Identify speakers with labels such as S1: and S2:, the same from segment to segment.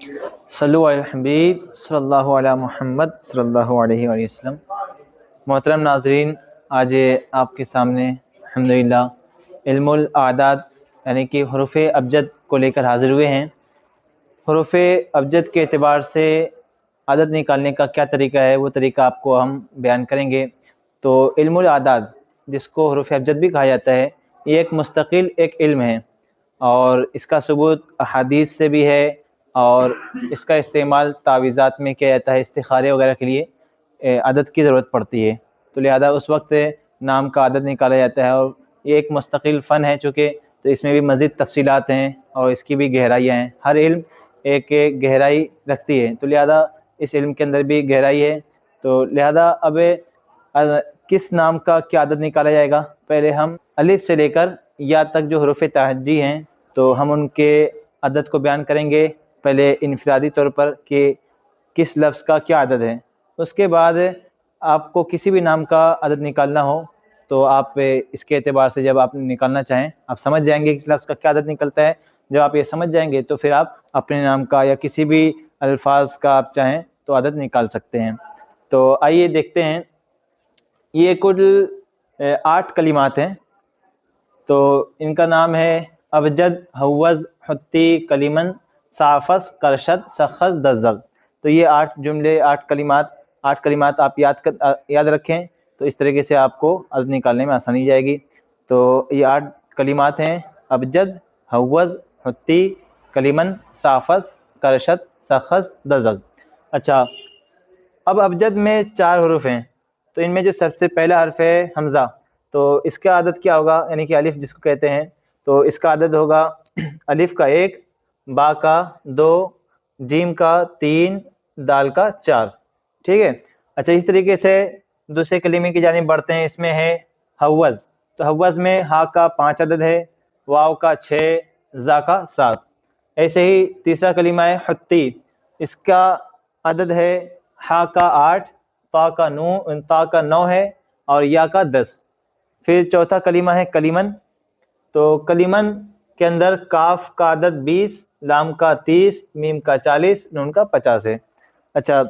S1: صلو علی الحبیب صلی اللہ علیہ محمد صلی اللہ علیہ وآلہ وسلم۔ محترم ناظرین، آج آپ کے سامنے الحمدللہ علم الاعداد یعنی کہ حروف ابجد کو لے کر حاضر ہوئے ہیں۔ حروف ابجد کے اعتبار سے عدد نکالنے کا کیا طریقہ ہے، وہ طریقہ آپ کو ہم بیان کریں گے۔ تو علم الاعداد، جس کو حروف ابجد بھی کہا جاتا ہے، یہ ایک مستقل ایک علم ہے، اور اس کا ثبوت احادیث سے بھی ہے، اور اس کا استعمال تعویذات میں کیا جاتا ہے، استخارے وغیرہ کے لیے عدد کی ضرورت پڑتی ہے، تو لہذا اس وقت نام کا عدد نکالا جاتا ہے۔ اور یہ ایک مستقل فن ہے چونکہ، تو اس میں بھی مزید تفصیلات ہیں اور اس کی بھی گہرائیاں ہیں۔ ہر علم ایک گہرائی رکھتی ہے، تو لہذا اس علم کے اندر بھی گہرائی ہے۔ تو لہذا اب کس نام کا کیا عدد نکالا جائے گا، پہلے ہم الف سے لے کر یا تک جو حروف تہجی ہیں تو ہم ان کے عدد کو بیان کریں گے، پہلے انفرادی طور پر کہ کس لفظ کا کیا عدد ہے۔ اس کے بعد آپ کو کسی بھی نام کا عدد نکالنا ہو تو آپ اس کے اعتبار سے جب آپ نکالنا چاہیں آپ سمجھ جائیں گے کس لفظ کا کیا عدد نکلتا ہے۔ جب آپ یہ سمجھ جائیں گے تو پھر آپ اپنے نام کا یا کسی بھی الفاظ کا آپ چاہیں تو عدد نکال سکتے ہیں۔ تو آئیے دیکھتے ہیں، یہ کل 8 کلمات ہیں، تو ان کا نام ہے ابجد، حوض، حتی، کلیمن، صافس، کرشد، سخز، دزغ۔ تو یہ 8 جملے، 8 کلمات آپ یاد رکھیں، تو اس طریقے سے آپ کو عدد نکالنے میں آسانی جائے گی۔ تو یہ 8 کلمات ہیں: ابجد، حوض، حتی، کلیمن، صافس، کرشد، سخز، دزغ۔ اچھا، اب ابجد میں 4 حروف ہیں، تو ان میں جو سب سے پہلا حرف ہے حمزہ، تو اس کا عدد کیا ہوگا، یعنی کہ الف جس کو کہتے ہیں، تو اس کا عدد ہوگا الف کا 1، با کا 2، جیم کا 3، دال کا 4۔ ٹھیک ہے۔ اچھا، اس طریقے سے دوسرے کلمے کی جانب بڑھتے ہیں، اس میں ہے حوض، تو حوض میں ہا کا 5 عدد ہے، واو کا 6، زا کا 7۔ ایسے ہی تیسرا کلمہ ہے حتی، اس کا عدد ہے ہا کا 8، تا کا 9 ہے، اور یا کا 10۔ پھر چوتھا کلمہ ہے کلیمن، تو کلیمن کے اندر کاف کا عدد 20، لام کا 30، میم کا 40، نون کا 50 ہے۔ اچھا،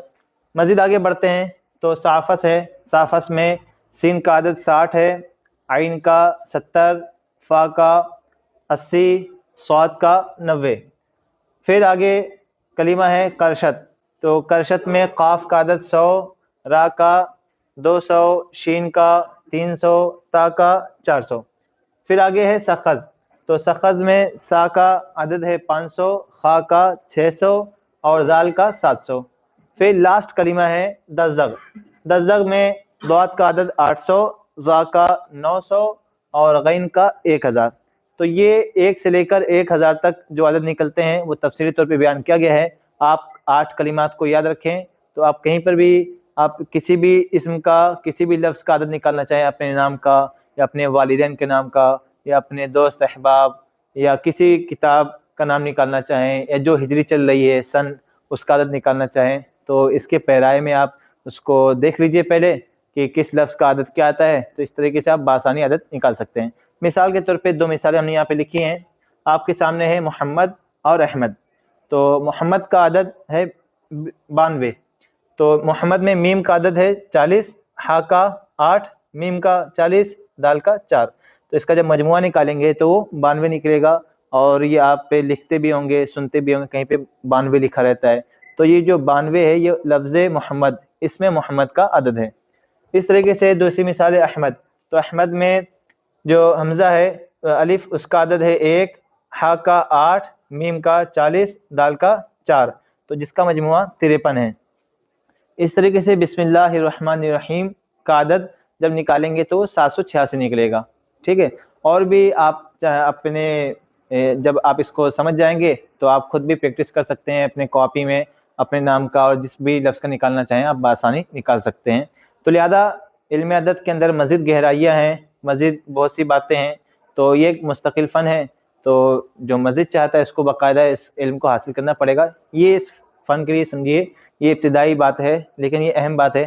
S1: مزید آگے بڑھتے ہیں تو صافس ہے، صافس میں سین کا عدد 60 ہے، عین کا 70، فا کا 80، صاد کا 90۔ پھر آگے کلمہ ہے کرشد، تو کرشد میں قاف کا عدد 100، را کا 200، شین کا 300، تا کا 400۔ پھر آگے ہے سخز، تو سخز میں سا کا عدد ہے 500، خا کا 600، اور زال کا 700۔ پھر لاسٹ کلمہ ہے دزغ، دزغ میں ضاد کا عدد 800، زا کا 900، اور غین کا 1000۔ تو یہ 1 سے لے کر 1000 تک جو عدد نکلتے ہیں وہ تفصیلی طور پہ بیان کیا گیا ہے۔ آپ 8 کلمات کو یاد رکھیں، تو آپ کہیں پر بھی آپ کسی بھی اسم کا، کسی بھی لفظ کا عدد نکالنا چاہیں، اپنے نام کا یا اپنے والدین کے نام کا یا اپنے دوست احباب یا کسی کتاب کا نام نکالنا چاہیں، یا جو ہجری چل رہی ہے سن، اس کا عدد نکالنا چاہیں، تو اس کے پیرائے میں آپ اس کو دیکھ لیجئے پہلے کہ کس لفظ کا عدد کیا آتا ہے، تو اس طریقے سے آپ بآسانی عدد نکال سکتے ہیں۔ مثال کے طور پہ 2 مثالیں ہم نے یہاں پہ لکھی ہیں، آپ کے سامنے ہے محمد اور احمد۔ تو محمد کا عدد ہے 92، تو محمد میں میم کا عدد ہے 40، ہا کا 8، میم کا 40، دال کا 4۔ تو اس کا جب مجموعہ نکالیں گے تو وہ 92 نکلے گا، اور یہ آپ پہ لکھتے بھی ہوں گے، سنتے بھی ہوں گے، کہیں پہ 92 لکھا رہتا ہے۔ تو یہ جو 92 ہے یہ لفظ محمد، اس میں محمد کا عدد ہے۔ اس طریقے سے دوسری مثال ہے احمد، تو احمد میں جو حمزہ ہے الف، اس کا عدد ہے 1، ہا کا 8، میم کا 40، دال کا 4، تو جس کا مجموعہ 53 ہے۔ اس طریقے سے بسم اللہ الرحمن الرحیم کا عدد جب نکالیں گے تو وہ 786 نکلے گا۔ ٹھیک ہے۔ اور بھی آپ اپنے جب آپ اس کو سمجھ جائیں گے تو آپ خود بھی پریکٹس کر سکتے ہیں اپنے کاپی میں، اپنے نام کا اور جس بھی لفظ کا نکالنا چاہیں آپ بآسانی نکال سکتے ہیں۔ تو لہذا علم عدد کے اندر مزید گہرائیاں ہیں، مزید بہت سی باتیں ہیں، تو یہ ایک مستقل فن ہے، تو جو مزید چاہتا ہے اس کو باقاعدہ اس علم کو حاصل کرنا پڑے گا۔ یہ اس فن کے لیے سمجھیے یہ ابتدائی بات ہے، لیکن یہ اہم بات ہے